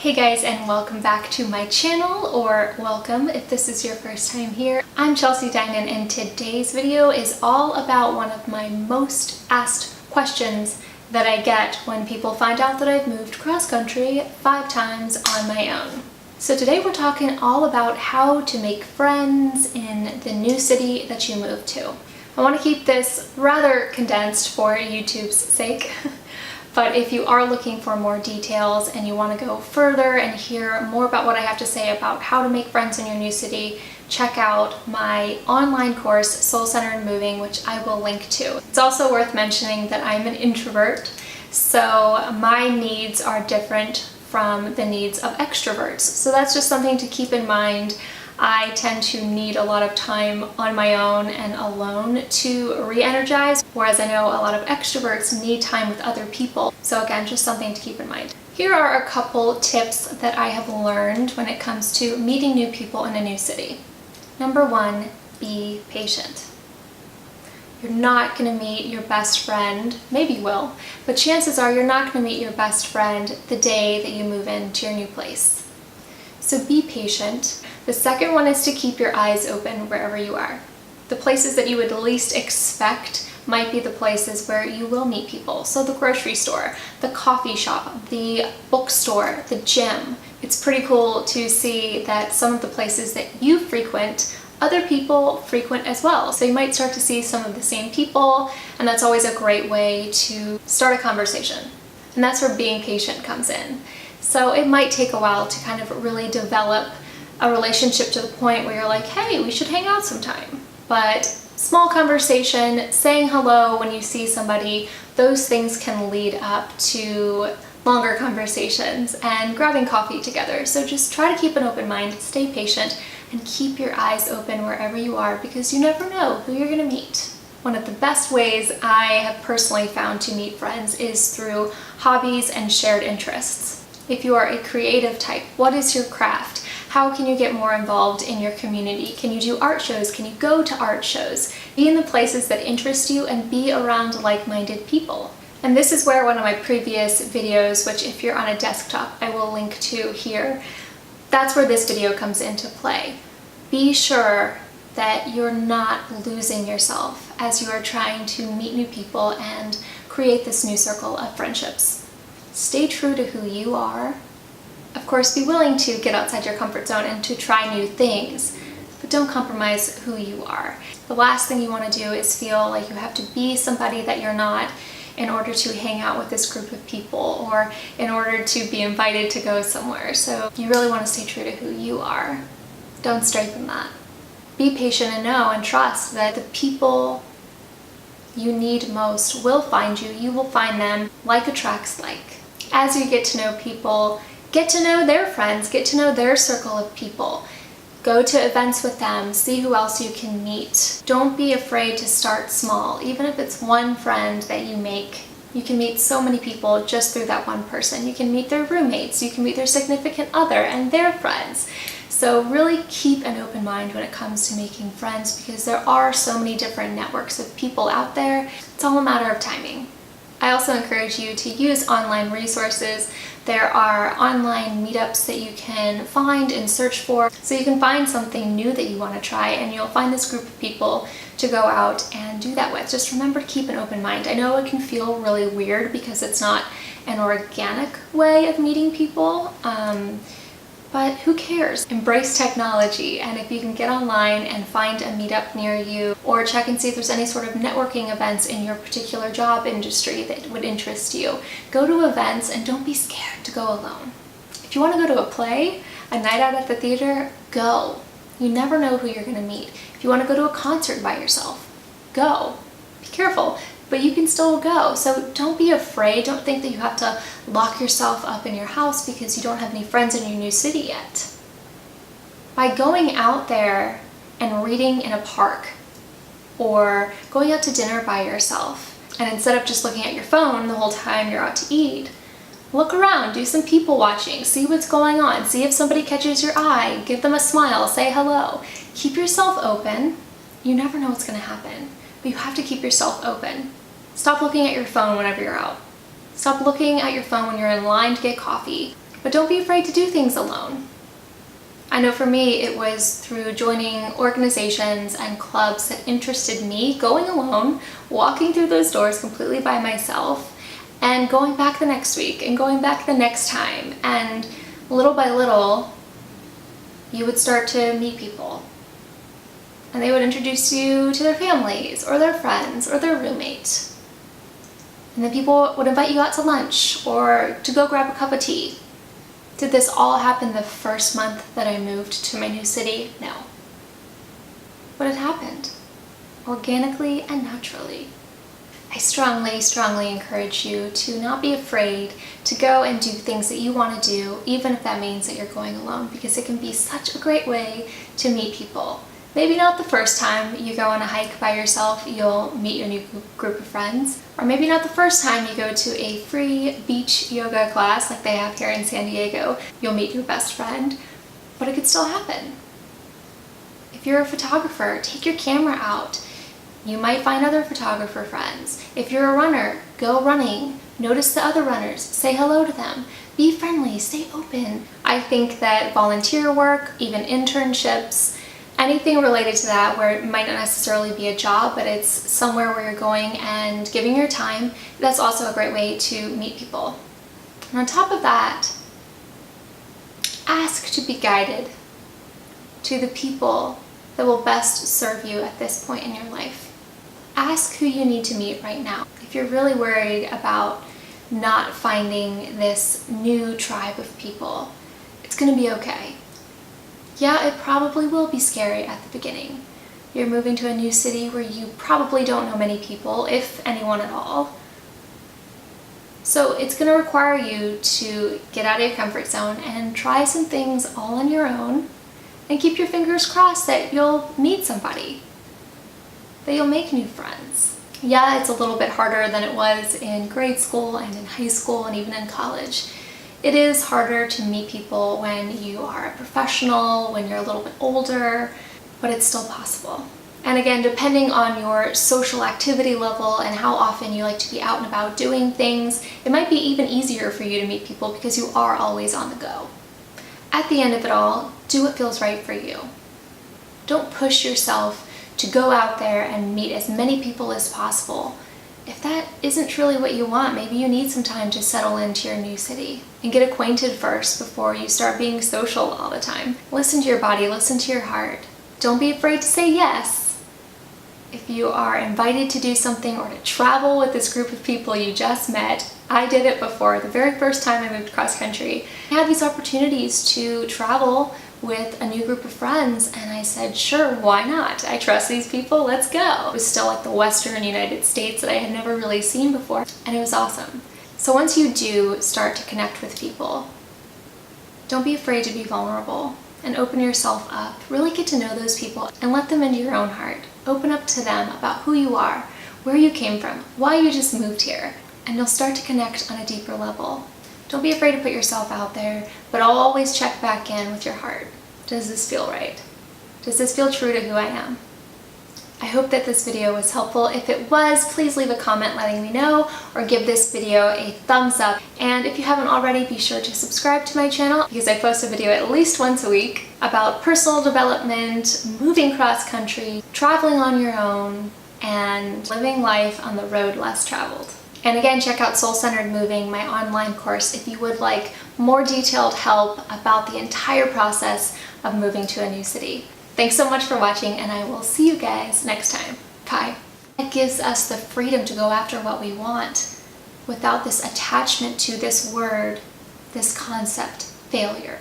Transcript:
Hey guys, and welcome back to my channel, or welcome if this is your first time here. I'm Chelsea Dinan, and today's video is all about one of my most asked questions that I get when people find out that I've moved cross-country 5 times on my own. So today we're talking all about how to make friends in the new city that you moved to. I want to keep this rather condensed for YouTube's sake. But if you are looking for more details and you want to go further and hear more about what I have to say about how to make friends in your new city, check out my online course, Soul-Centered Moving, which I will link to. It's also worth mentioning that I'm an introvert, so my needs are different from the needs of extroverts. So that's just something to keep in mind. I tend to need a lot of time on my own and alone to re-energize, whereas I know a lot of extroverts need time with other people. So again, just something to keep in mind. Here are a couple tips that I have learned when it comes to meeting new people in a new city. Number 1, be patient. You're not going to meet your best friend, maybe you will, but chances are you're not going to meet your best friend the day that you move into your new place. So be patient. The second one is to keep your eyes open wherever you are. The places that you would least expect might be the places where you will meet people. So the grocery store, the coffee shop, the bookstore, the gym. It's pretty cool to see that some of the places that you frequent, other people frequent as well. So you might start to see some of the same people, and that's always a great way to start a conversation. And that's where being patient comes in. So it might take a while to kind of really develop a relationship to the point where you're like, hey, we should hang out sometime. But small conversation, saying hello when you see somebody, those things can lead up to longer conversations and grabbing coffee together. So just try to keep an open mind, stay patient, and keep your eyes open wherever you are, because you never know who you're gonna meet. One of the best ways I have personally found to meet friends is through hobbies and shared interests. If you are a creative type, what is your craft? How can you get more involved in your community? Can you do art shows? Can you go to art shows? Be in the places that interest you and be around like-minded people. And this is where one of my previous videos, which if you're on a desktop, I will link to here, that's where this video comes into play. Be sure that you're not losing yourself as you are trying to meet new people and create this new circle of friendships. Stay true to who you are. Of course, be willing to get outside your comfort zone and to try new things, but don't compromise who you are. The last thing you want to do is feel like you have to be somebody that you're not in order to hang out with this group of people or in order to be invited to go somewhere. So you really want to stay true to who you are. Don't stray from that. Be patient and know and trust that the people you need most will find you. You will find them. Like attracts like. As you get to know people, get to know their friends, get to know their circle of people. Go to events with them, see who else you can meet. Don't be afraid to start small. Even if it's one friend that you make, you can meet so many people just through that one person. You can meet their roommates, you can meet their significant other and their friends. So really keep an open mind when it comes to making friends, because there are so many different networks of people out there. It's all a matter of timing. I also encourage you to use online resources. There are online meetups that you can find and search for, so you can find something new that you want to try, and you'll find this group of people to go out and do that with. Just remember to keep an open mind. I know it can feel really weird because it's not an organic way of meeting people, but who cares? Embrace technology, and if you can get online and find a meetup near you, or check and see if there's any sort of networking events in your particular job industry that would interest you. Go to events and don't be scared to go alone. If you want to go to a play, a night out at the theater, go. You never know who you're going to meet. If you want to go to a concert by yourself, go. Be careful, but you can still go. So don't be afraid. Don't think that you have to lock yourself up in your house because you don't have any friends in your new city yet. By going out there and reading in a park or going out to dinner by yourself, and instead of just looking at your phone the whole time you're out to eat, look around, do some people watching, see what's going on, see if somebody catches your eye, give them a smile, say hello. Keep yourself open. You never know what's going to happen, but you have to keep yourself open. Stop looking at your phone whenever you're out. Stop looking at your phone when you're in line to get coffee. But don't be afraid to do things alone. I know for me, it was through joining organizations and clubs that interested me, going alone, walking through those doors completely by myself, and going back the next week, and going back the next time. And little by little, you would start to meet people. And they would introduce you to their families, or their friends, or their roommates. And then people would invite you out to lunch, or to go grab a cup of tea. Did this all happen the first month that I moved to my new city? No. But it happened, organically and naturally. I strongly, strongly encourage you to not be afraid to go and do things that you want to do, even if that means that you're going alone, because it can be such a great way to meet people. Maybe not the first time you go on a hike by yourself, you'll meet your new group of friends. Or maybe not the first time you go to a free beach yoga class like they have here in San Diego, you'll meet your best friend. But it could still happen. If you're a photographer, take your camera out. You might find other photographer friends. If you're a runner, go running. Notice the other runners. Say hello to them. Be friendly. Stay open. I think that volunteer work, even internships, anything related to that where it might not necessarily be a job, but it's somewhere where you're going and giving your time, that's also a great way to meet people. And on top of that, ask to be guided to the people that will best serve you at this point in your life. Ask who you need to meet right now. If you're really worried about not finding this new tribe of people, it's going to be okay. Yeah, it probably will be scary at the beginning. You're moving to a new city where you probably don't know many people, if anyone at all. So it's going to require you to get out of your comfort zone and try some things all on your own, and keep your fingers crossed that you'll meet somebody, that you'll make new friends. Yeah, it's a little bit harder than it was in grade school and in high school and even in college. It is harder to meet people when you are a professional, when you're a little bit older, but it's still possible. And again, depending on your social activity level and how often you like to be out and about doing things, it might be even easier for you to meet people because you are always on the go. At the end of it all, do what feels right for you. Don't push yourself to go out there and meet as many people as possible. If that isn't truly what you want, maybe you need some time to settle into your new city and get acquainted first before you start being social all the time. Listen to your body, listen to your heart. Don't be afraid to say yes. If you are invited to do something or to travel with this group of people you just met, I did it before, the very first time I moved cross country. I had these opportunities to travel with a new group of friends, and I said, sure, why not? I trust these people, let's go. It was still like the Western United States that I had never really seen before, and it was awesome. So once you do start to connect with people, don't be afraid to be vulnerable and open yourself up. Really get to know those people and let them into your own heart. Open up to them about who you are, where you came from, why you just moved here, and you'll start to connect on a deeper level. Don't be afraid to put yourself out there, but I'll always check back in with your heart. Does this feel right? Does this feel true to who I am? I hope that this video was helpful. If it was, please leave a comment letting me know, or give this video a thumbs up. And if you haven't already, be sure to subscribe to my channel because I post a video at least once a week about personal development, moving cross country, traveling on your own, and living life on the road less traveled. And again, check out Soul Centered Moving, my online course, if you would like more detailed help about the entire process of moving to a new city. Thanks so much for watching, and I will see you guys next time. Bye. It gives us the freedom to go after what we want without this attachment to this word, this concept, failure.